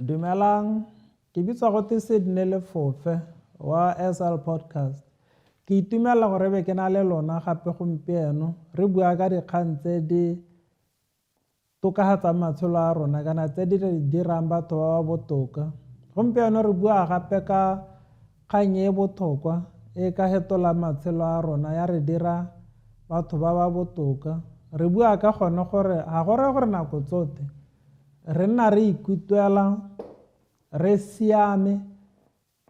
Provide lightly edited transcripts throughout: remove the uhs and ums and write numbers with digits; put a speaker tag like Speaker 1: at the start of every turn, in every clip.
Speaker 1: Dumelang, ke bitswa go te Sydney Lefofe wa SL Podcast. Ke itumela gore be ke na le lona gape gompieno re bua ka dikgang tse di tokafatsang matshelo a rona kana tse di dirang batho ba ba botoka. Gompieno re bua gape ka kgang e botlhokwa e ka fetolang matshelo a rona ya re dira batho ba ba botoka. Re bua ka gone gore ga gore gore nako tsote re nna re ikutlwela re siame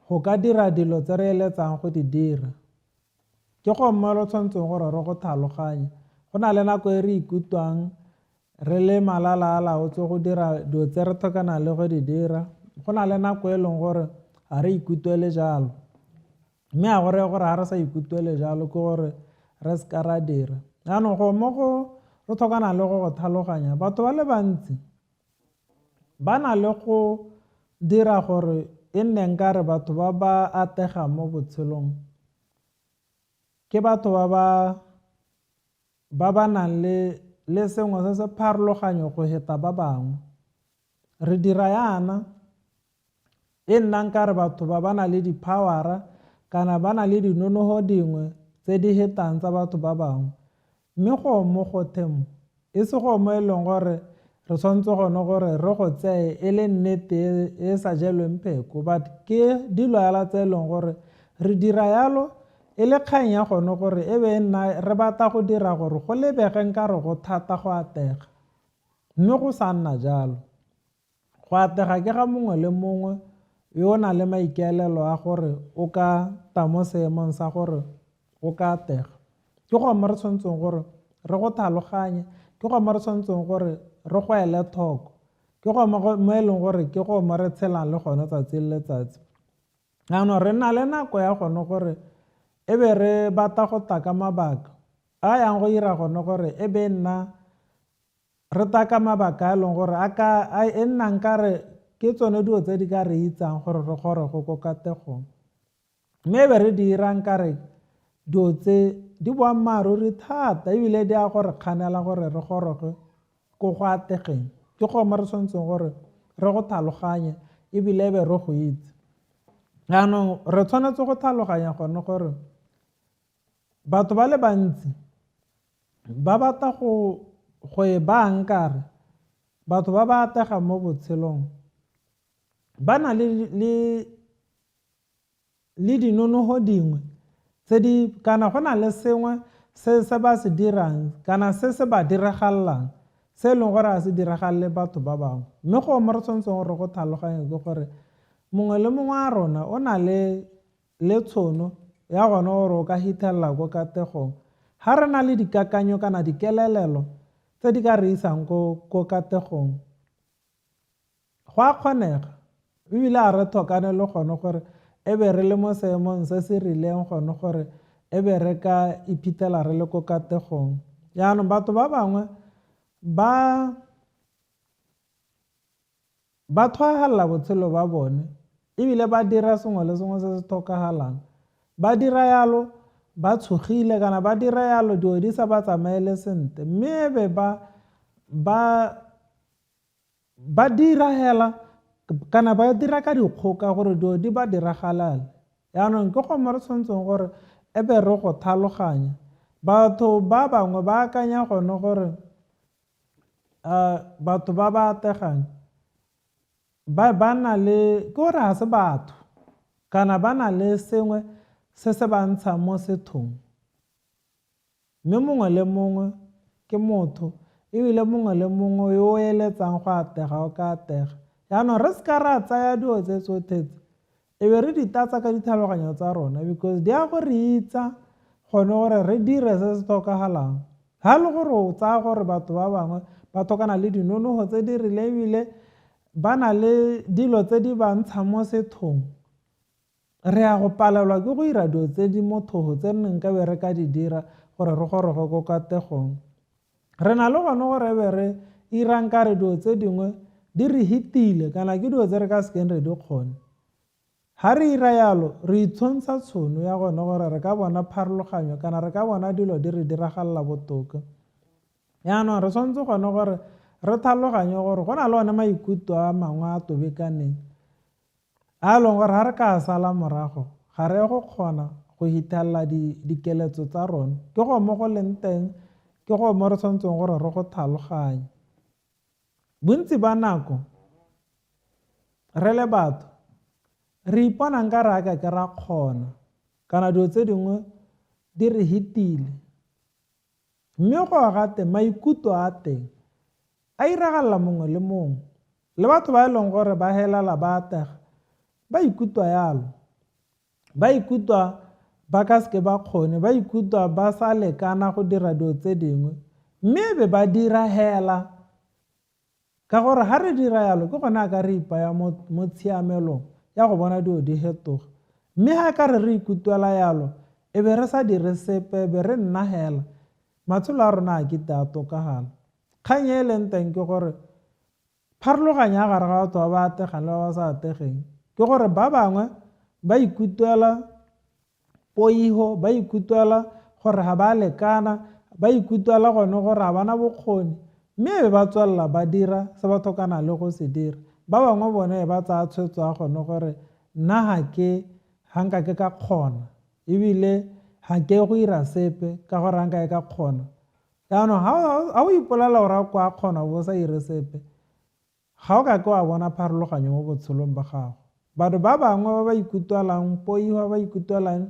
Speaker 1: go ka dira dilo tse re eletsang go di dira. Ke go mmelo tshwantseng gore re go tlhaloganye go na le nako e re ikutlwang re le malala a laotswe go dira dilo tse re tlhokana le go di dira. Go na le nako e leng gore ga re ikutlwele jalo, mme a gore gore ga re sa ikutlwele jalo ke gore re se ka ra dira. Jaanong go mo go re tlhokana le go tlhaloganya batho ba le bantsi ba na le go dira gore e nne nkare batho ba ba ategang mo botshelong ke batho ba ba nang le sengwe se se pharologanyo go heta ba bangwe. Re dira yana e nna nkare batho ba na le di-power-a kana ba na le dinonogo dingwe tse di hetang tsa batho ba bangwe, mme go mo go themo e se go mo e leng gore re tshwanetse gone gore re go tseye e le nnete e sa jelweng pheko, but ke dilo yala tse e leng gore re dira yalo e le kgang ya gone gore e be nna re batla go dira gore go lebege nkare go thata go atega, mme go sa nna jalo. Go atega ke ga mongwe le mongwe yo o na le maikaelelo a gore o ka ta mo seemong sa gore o ka atega. Ke go mo re tshwanetseng gore re go tlhaloganye, ke go mo re tshwanetseng gore re go ele thoko, ke go mo e leng gore ke go mo re tshelang le gone tsatsi le letsatsi. Jaanong re na le nako ya gone gore e be re batla go taka mabaka a yang go dira gone gore e be nna re taka mabaka a leng gore e nna nkare ke tsone dilo tse di ka re itsang gore re goroge ko kategong, mme e be re di dira nkare dilo tse di boammaaruri thata ebile di a gore kganela gore re goroge ko go ategeng. Ke go mo re tshwanetseng gore re go tlhaloganye ebile e be re go itse. Jaanong re tshwanetse go tlhaloganya gone gore batho ba le bantsi ba batla go e ba nkare batho ba ba ategang mo botshelong ba na le dinonogo dingwe tse di kana go na le sengwe se ba se dirang kana se ba diragalang se e leng gore a se diragale batho ba bangwe, mme go mo re tshwanetseng gore go tlhaloganye ke gore mongwe le mongwe a rona o na le tšhono ya gone gore o ka hithelela ko kategong ga re na le dikakanyo kana dikelelelo tse di ka re isang ko kategong. Go a kgonega ebile a re tlhokane le gone gore e be re le mo seemong se se rileng gone gore e be re ka iphitlhela re le ko kategong. Jaanong batho ba bangwe ba tshwagalela botshelo ba bone ebile ba dira sengwe le sengwe se se tlhokagalang. Ba dira yalo ba tshogile kana ba dira yalo dilo di sa ba tsamaele sentle, mme e be ba dira hela kana ba dira ka dikgoka gore dilo di ba diragalale. Jaanong ke go mo re tshwanetseng gore e be re go tlhaloganya. Batho ba bangwe ba akanya gone gore batho ba ba ategang ba na le ke gore ga se batho kana ba na le sengwe se se ba ntshang mo sethong, mme mongwe le mongwe ke motho ebile mongwe le mongwe yo o eletsang go atega o ka atega. Jaanong re se ka ra tsaya dilo tse tsotlhe e be re di tatsa ka ditlhaloganyo tsa rona because di a go re itsa gone gore re dire se se tlhokagalang. Ga le gore o tsaya gore batho ba bangwe ba tlhokana le dinonogo tse di rileng ebile ba na le dilo tse di ba ntshang mo sethong, re a go palelwa ke go dira dilo tse di mothogo tse neng ka be re ka di dira gore re goroge ko kategong. Re na le gone gore e be re irang kare dilo tse dingwe di re hitile kana ke dilo tse re ka sekeng re di kgone. Ga re ira yalo re itshontsha tšhono ya gone gore re ka bona pharologanyo kana re ka bona dilo di re diragalela botoka. Jaanong re tshwanetse gone gore re tlhaloganye gore go na le one maikutlo a mangwe a tobekaneng a leng gore ga re ka sala morago ga re go kgona go hithelela dikeletso tsa rona ke go mo go leng teng ke go mo re tshwanetseng gore re go tlhaloganye. Bontsi ba nako re le batho re ipona nka re aka ke ra kgona kana dilo tse dingwe di re hitile, mme go ga teng maikutlo a teng a iragalela mongwe le mongwe le batho ba e leng gore ba helela ba atega ba ikutlwa yalo, ba ikutlwa ba ka seke ba kgone, ba ikutlwa ba sa lekana go dira dilo tse dingwe mme e be ba dira hela ka gore ga re dira yalo ke gona a ka re ipaya mo tshiamelong ya go bona dilo di fetoga. Mme ga ka re ikutlwela yalo e be re sa dire sepe be re nna hela matshelo a rona a kete a tokagala. Kgang e leng teng ke gore pharologanya gare ga batho ba ba ategang le ba ba sa ategeng ke gore ba bangwe ba ikutlwela poiho, ba ikutlwela gore ga ba lekana, ba ikutlwela gone gore ga bana bokgoni mme e be ba tswelela ba dira se ba thokana le go se dira. Ba bangwe bone ba tsaya tshwetso ya gone gore nna ga nka ke ka kgona ebile ga ke go ira sepe ka gore ga nka ke ka kgona. Yaanong ga o ipolela gore kwa kgona bo sa ire sepe ga o ka ke wa bona pharologanyo mo botshelong ba gago. Batho ba bangwe ba ba ikutlwelang poiho, ba ikutlwelang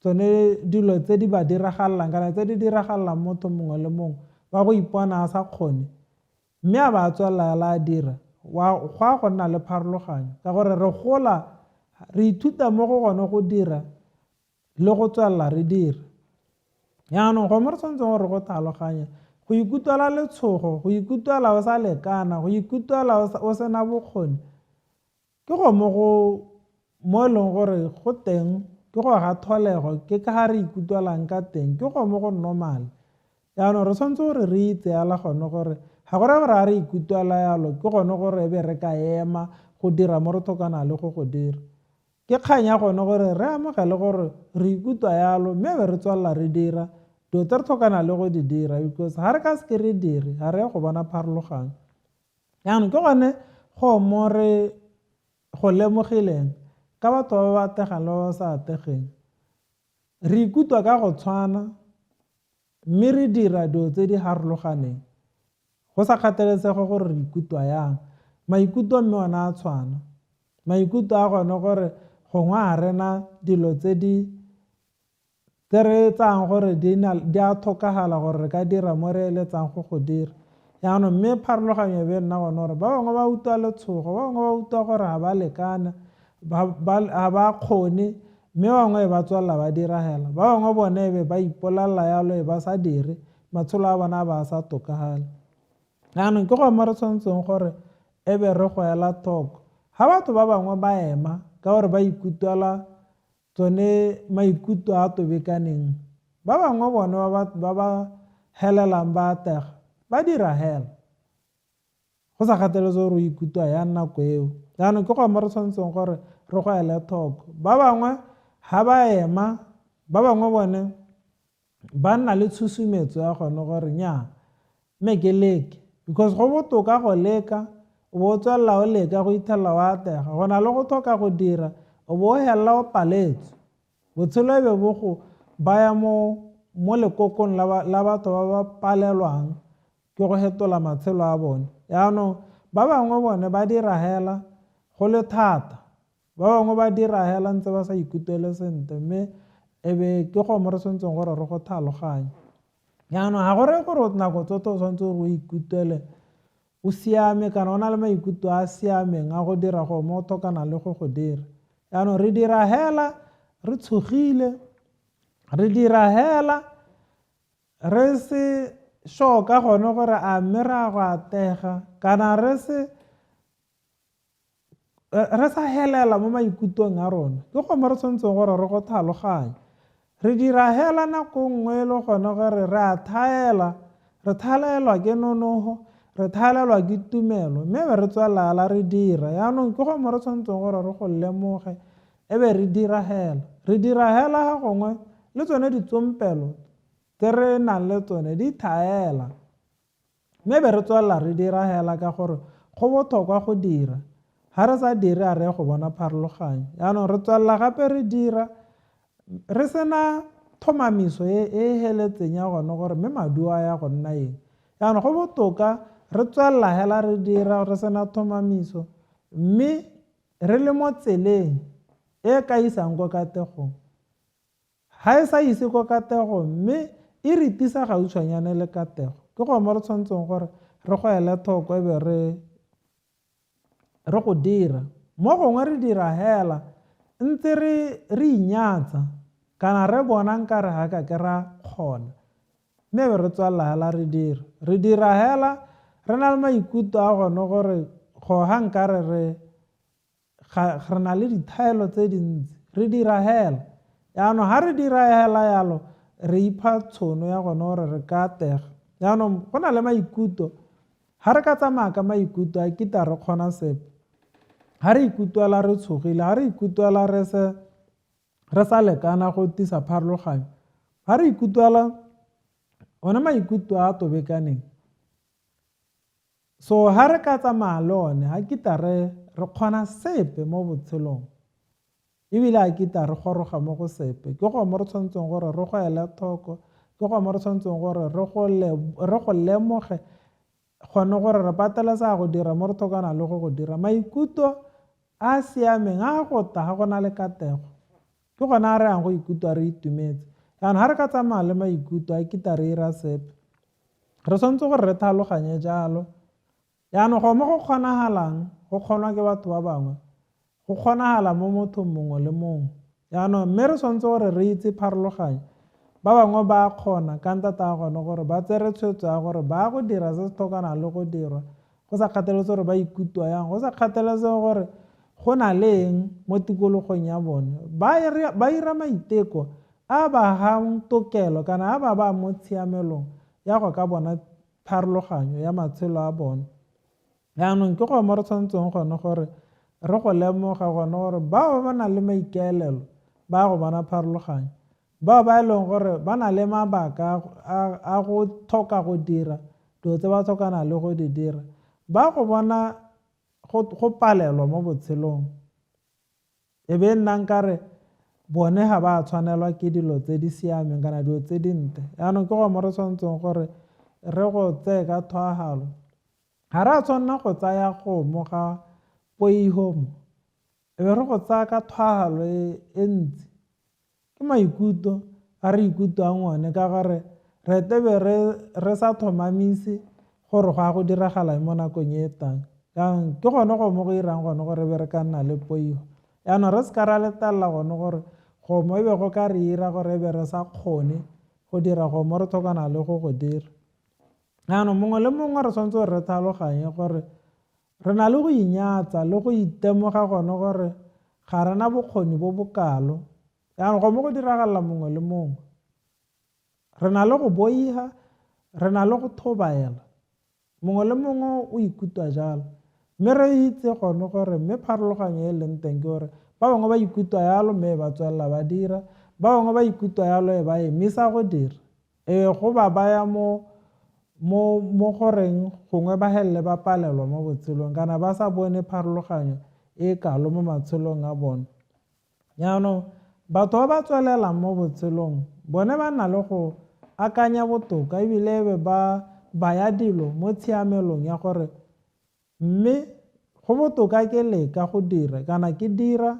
Speaker 1: tsone dilo tse di ba diragalelang kana tse di diragalelang motho mongwe le mongwe ba go ipona a sa kgone mme a ba tswelela la dira go a go nna le pharologanyo ka gore re gola re ithuta mo go gone go dira le go tswelela re dira. Yaanong go mo re tshwanetseng gore go tlhaloganye go ikutlwela letshogo, go ikutlwela o sa lekana, go ikutlwela o sena bokgoni ke go mo e leng gore go teng ke go ga tholego ke ka ga re ikutlwelang ka teng ke go mo go normal. Yaanong re tshwanetse gore re itse yala gone gore ga gore gore ga re ikutlwela yalo ke gone gore e be re ka ema go dira mo re thokana le go dira. Ke kgang ya gone gore re amogele gore re ikutlwa yalo mme be re tswelela re dira dilo tse re thokana le go di dira because ga re ka seke re dire ga re go bona pharologanyo. Yaanong ke gone go mo re go lemogileng ka batho ba ba ategang le ba ba sa ategeng re ikutlwa ka go tshwana mme re dira dilo tse di farologaneng go sa kgathalesege gore re ikutlwa yang. Maikutlo mme ona a tshwana, maikutlo a gone gore gongwe ga rena dilo tse re etsang gore di a tlhokagala gore re ka dira mo re eletsang go dira. Yaanong mme pharologanyo e be nna gone gore ba bangwe ba utlwa letshogo, ba bangwe ba utlwa gore ga ba lekana, ga ba kgone mme bangwe ba tswelela ba dira hela, ba bangwe bone e be ba ipolelela yalo e ba sa dire matshelo a bona ba sa tokagale. Yaanong ke go mo re tshwanetseng gore e be re go ela thoko ga batho ba bangwe ba ema ka gore ba ikutlwela tsone maikutlo a tobekaneng, ba bangwe bone ba ba helelang ba atega ba dira hela go sa kgathaletse gore o ikutlwa ya nako eo. Yaanong ke go mo re tshwanetseng gore re go ele thoko. Ba bangwe ga ba ema, ba bangwe bone ba nna le tshusumetso ya gone gore nnyaa mme ke leke because go botoka go leka o bo o tswelela o leka go ithelela o atega go na le go tlhoka go dira o bo o helela o paletswe. Botshelo e be bo go baya mo lekokong la batho ba ba palelwang ke go fetola matshelo a bone. Yaanong ba bangwe bone ba dira hela go le thata, ba bangwe ba dira hela ntse ba sa ikutlwele sentle mme e be ke go mo re tshwanetseng gore re go tlhaloganye. Yaanong ga gore gore nako tsotlhe o tshwanetse gore o ikutlwele o siame kana o na le maikutlo a siameng a go dira go mo o thokana le go dira. Yaanong re dira hela re tshogile, re dira hela re se sure ka gone gore a mme re a go atega kana re sa helela mo maikutlong a rona ke go mo re tshwanetseng gore re go tlhaloganye. Re dira hela nako nngwe e le gone gore re a thaela, re thalelwa ke nonogo, re thalelwa ke tumelo mme be re tswelela re dira. Yaanong ke go mo re tshwanetseng gore re go lemoge e be re dira hela, re dira hela ga gongwe le tsone ditsompelo tse re nang le tsone di thaela mme be re tswalela re dira hela ka gore go botlhokwa go dira ga re sa dire a re go bona pharologanyo yaanong re tswalela gape re dira re sena thomamiso e heletseng ya gone gore mme maduo a ya go nna eng yaanong go botoka re tswalela hela re dira re sena thomamiso mme re le mo tseleng e ka isang ko kategong ga e sa ise ko kategong mme e re tisa gautshwanyane le katego ke go mo re tshwanetseng gore re go ele thoko e be re go dira mo gongwe re dira hela ntse re inyatsa kana re bona nkare ga ka ke ra kgona mme be re tswalela hela re dira hela re na le maikutlo a gone gore go ga nkare re na le dithaelo tse dintsi re dira hela yaanong ga re dira hela yalo re ipha tshono ya gone gore re ka atega yaanong go na le maikutlo ga re ka tsamaya ka maikutlo a kita re kgona sepe ga re ikutlwela re tshogile ga re ikutlwela re sa lekana go tisa pharologanyo ga re ikutlwela one maikutlo a tobekaneng so ga re ka tsamaya le one ga kita re kgona sepe mo botshelong ebile a kita re goroga mo go sepe ke go mo re tshwanetseng gore re go ele thoko ke go mo re tshwanetseng gore re go lemoge gone gore re pateletsega go dira mo re thokana le go dira maikutlo a siameng a go ta ga go na le katego ke gona a re yang go ikutlwa re itumetse yaanong ga re ka tsamaya le maikutlo a kita re 'ira sepe re tshwanetse gore re tlhaloganye jalo yaanong go mo go kgonagalang go kgonwa ke batho ba bangwe go kgonagala mo mothong mongwe le mongwe yaanong mme re tshwanetse gore re itse pharologanyo ba bangwe ba kgona ka ntata a gone gore ba tsere tshwetso ya gore ba go dira se se thokana le go dirwa go sa kgathaletse gore ba ikutlwa yang go sa kgathaletse gore go na le eng mo tikologong ya bone ba 'ira maiteko a ba gang tokelo kana a ba mo tshiamelong ya go ka bona pharologanyo ya matshelo a bone yaanong ke go mo re tshwanetseng gone gore re go lemoga gone gore bao ba na le maikaelelo ba go bona pharologanyo bao ba e leng gore ba na le mabaka a go tlhoka go dira dilo tse ba tlhokana le go di dira ba go bona go palelwa mo botshelong e be nna nkare bone ga ba tshwanelwa ke dilo tse di siameng kana dilo tse dinte yaanong ke go mo re tshwanetseng gore re go tseye ka thwagalo ga re a tshwanela go tsaya kgomo ga poihomo e be re go tsaya ka thwagalo e ntsi ke maikutlo a re ikutlwang one ka gore re tebe re sa tlhomamise gore go a go diragala mo nakong e tang yaanong ke gone go mo go 'irang gone gore be re ka nna le poiho yaanong re se ka ra letelela gone gore kgomo e be go ka re 'ira gore e be re sa kgone go dira go mo re tlhokana le go dira yaanong mongwe le mongwe re tshwanetse gore re tlhaloganye gore re na le go inyatsa le go itemoga gone gore ga rena bokgoni bo bokalo yaanong go mo go diragalela mongwe le mongwe re na le go boiga re na le go thobaela mongwe le mongwe o ikutlwa jalo mme re itse gone gore mme pharologanyo e leng teng ke gore ba bangwe ba ikutlwa yalo mme ba tswelela ba dira ba bangwe ba ikutlwa yalo e ba emisa go dira go ba baya mo goreng gongwe ba helele ba palelwa mo botshelong kana ba sa bone pharologanyo e kalo mo matshelong a bone yaanong batho ba ba tswelelang mo botshelong bone ba nna le go akanya botoka ebile be ba ya dilo mo tshiamelong ya gore mme go botoka ke leka go dira kana ke dira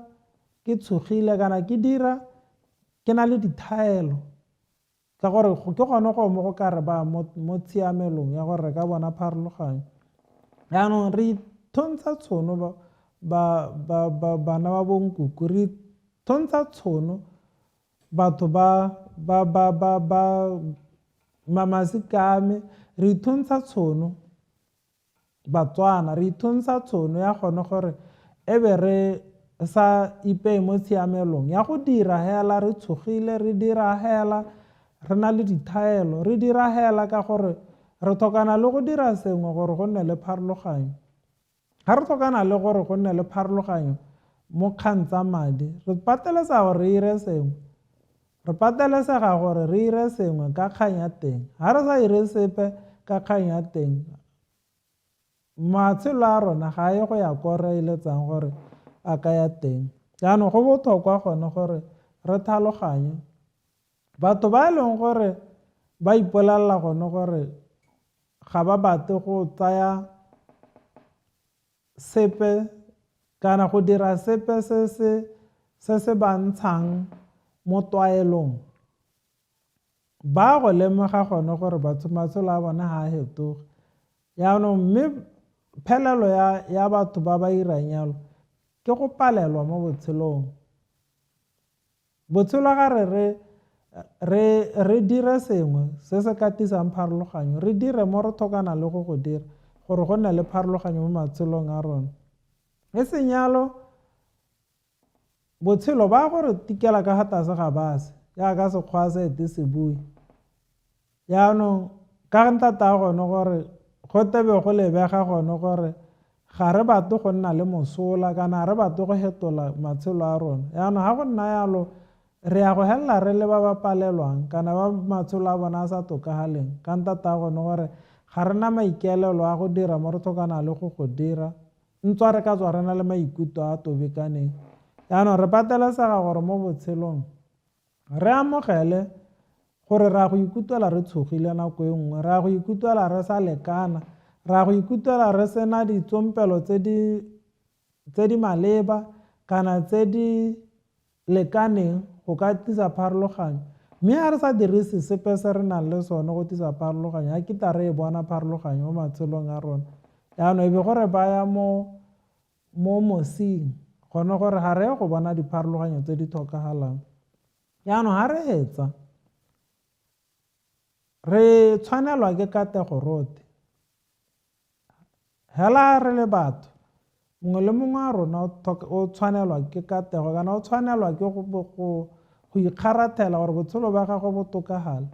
Speaker 1: ke tshogile kana ke dira ke na le dithaelo ka gore ke gone go mo go ka re ba mo tshiamelong ya gore re ka bona pharologanyo yaanong re ithontsha tshono bana ba bonkuku re ithontsha tshono batho ba masikame re ithontsha tshono Batswana re ithontsha tshono ya gone gore e be re sa ipeye mo tshiamelong ya go dira hela re tshogile re dira hela re na le dithaelo re dira hela ka gore re tlhokana le go dira sengwe gore go nne le pharologanyo ga re tlhokana le gore go nne le pharologanyo mo kgang tsa madi re pateletsega gore re 'ire sengwe re pateletsega gore re 'ire sengwe ka kgang ya teng ga re sa 'ire sepe ka kgang ya teng matshelo a rona ga ye go ya ko re eletsang gore a ka ya teng. Jaanong go botlhokwa gone gore re tlhaloganye batho ba e leng gore ba ipolelela gone gore ga ba batle go tsaya sepe kana go dira sepe se se ba ntshang mo tlwaelong ba go lemoga gone gore matshelo a bone ga a fetoge. Jaanong mme phelelo ya batho ba ba irang yalo ke go palelwa mo botshelong. Botshelo ga re dire sengwe se se ka tlisang pharologanyo re dire mo re tlhokana le go dira gore go nne le pharologanyo mo matshelong a rona. E seng yalo botshelo ba gore tikela ka ga tlase ga base jaaka sekgwa se ete se bue. Jaanong ka ntata gone gore go tebe go lebega gone gore ga re batle go nna le mosola kana re batle go fetola matshelo a rona. Jaanong ga go nna yalo re ya go helela re le ba ba palelwang kana ba matshelo a bona a sa tokagaleng ka ntata gone gore ga re na maikaelelo a go dira mo re tlhokana le go dira ntswa re ka tswa re na le maikutlo a tobekaneng. Jaanong re patelesega gore mo botshelong re amogele gore re a go ikutlwela re tshogile nako e nngwe, re a go ikutlwela re sa lekana, re a go ikutlwela re sena ditsompelo tse di maleba kana tse di lekaneng go ka tlisa pharologanyo. Mme ga re sa dirise sepe se re nang le sone go tlisa pharologanyo ga kita re e bona pharologanyo mo matshelong a rona. Jaanong e be gore baya mo mosing gone gore ga re go bona dipharologanyo tse di tlhokagalang. Jaanong ga re fetsa re tshwanelwa ke katego rotlhe hela re le batho mongwe le mongwe a rona o tshwanelwa ke katego kana o tshwanelwa ke go ikgarathela gore botshelo ba gagwe bo tokagale.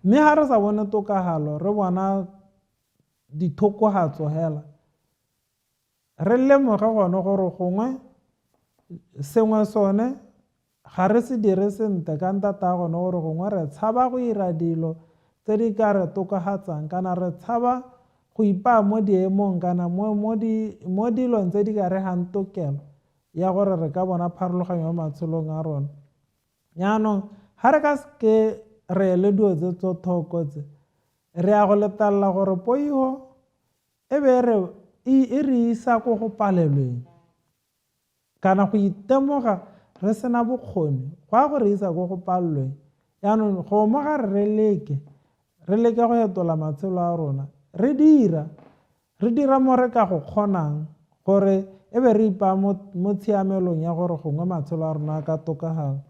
Speaker 1: Mme ga re sa bone tokagalo re bona dithokogatso hela re lemoge gone gore gongwe sengwe sone ga re se dire sentle ka ntata gone gore gongwe re tshaba go ira dilo tse di ka re tokagatsang kana re tshaba go ipaa mo diemong kana mo dilong tse di ka re gang tokelo ya gore re ka bona pharologanyo mo matshelong a rona. Jaanong ga re ka seke re ele dilo tse thoko tse re ya go letalela gore poigo e be e re isa ko go palelweng kana go itemoga re sena bokgoni go a go re isa ko go palelweng. Jaanong go mo ga re leke go fetola matshelo a rona re dira mo re ka go kgonang gore e be re ipa mo tshiamelong ya gore gongwe matshelo a rona a ka tokagala.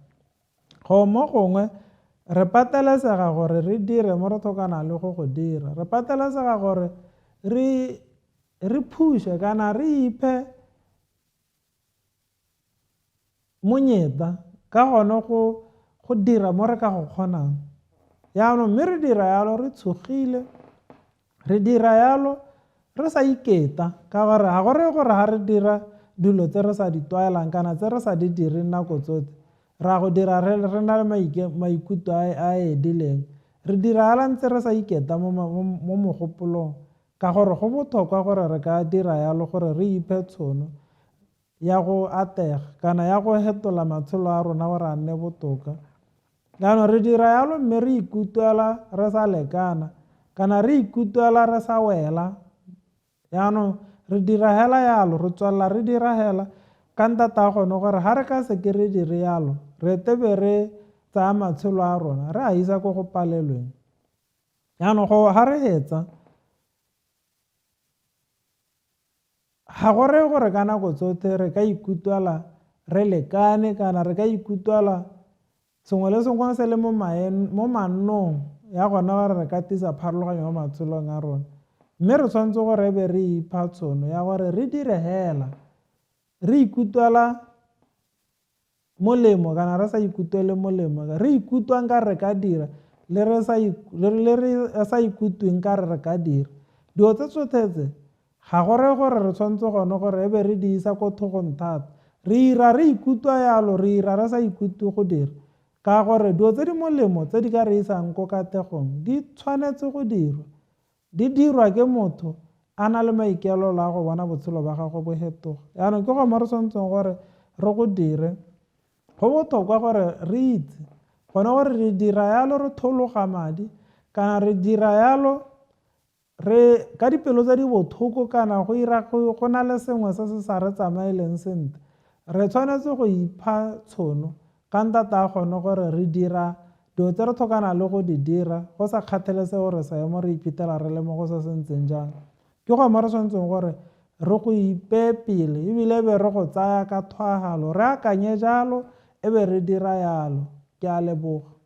Speaker 1: Go mo gongwe re patelesega gore re dire mo re tlhokana le go dira, re patelesega gore re phushe kana re iphe monyeta ka gone go dira mo re ka go kgonang. Jaanong mme re dira yalo re tshogile, re dira yalo re sa iketa ka gore ga gore ga re dira dilo tse re sa di tlwaelang kana tse re sa di direng nako tsotlhe re a go dira re na le maikutlo a edileng. Re dira yala ntse re sa iketa mo mogopolong ka gore go botlhokwa gore re ka dira yalo gore re iphe tšhono ya go atega kana ya go fetola matshelo a rona gore a nne botoka. Jaanong re dira yalo mme re ikutlwela re sa lekana kana re ikutlwela re sa wela. Jaanong re dira hela yalo re tswelela re dira hela ka ntata gone gore ga re ka seke re dire yalo re tebe re tsaya matshelo a rona re a isa ko go palelweng. Jaanong ga re fetsa ga gore gore ka nako tsotlhe re ka ikutlwela re lekane kana re ka ikutlwela sengwe le sengwe se le mo mannong ya gona gore re ka tlisa pharologanyo mo matshelong a rona. Mme re tshwanetse gore be re ipha tšhono ya gore re dire hela re ikutlwela molemo kana re sa ikutlwele molemo re ikutlwang ka re ka dira le re sa ikutlweng ka re ka dira dilo tse tsotlhe tse ga gore re tshwanetse gone gore e be re di isa ko thogong thata re ira re ikutlwa yalo re ira re sa ikutlwe go dira ka gore dilo tse di molemo tse di ka re isang ko kategong di tshwanetse go dirwa. di dirwa ke motho a na le maikelo a go bona botshelo ba gago bo fetoga. Yaanong ke go mo re tshwanetseng gore re go dire. Go botlhokwa gore re itse gone gore re dira yalo re thologa madi kana re dira yalo re ka dipelo tsa di botlhoko kana go na le sengwe se se sa re tsamaeleng sentle. Re tshwanetse go ipha tšhono ka ntata a kgone gore re dira dilo tse re tlhokana le go di dira go sa kgathalese gore seemo re iphitlhela re le mo go se sentseng jang. Ke go mo re tshwanetseng gore re go ipee pele ebile be re go tsaya ka thwagalo re akanye jalo e be re dira yalo. Ke a leboga.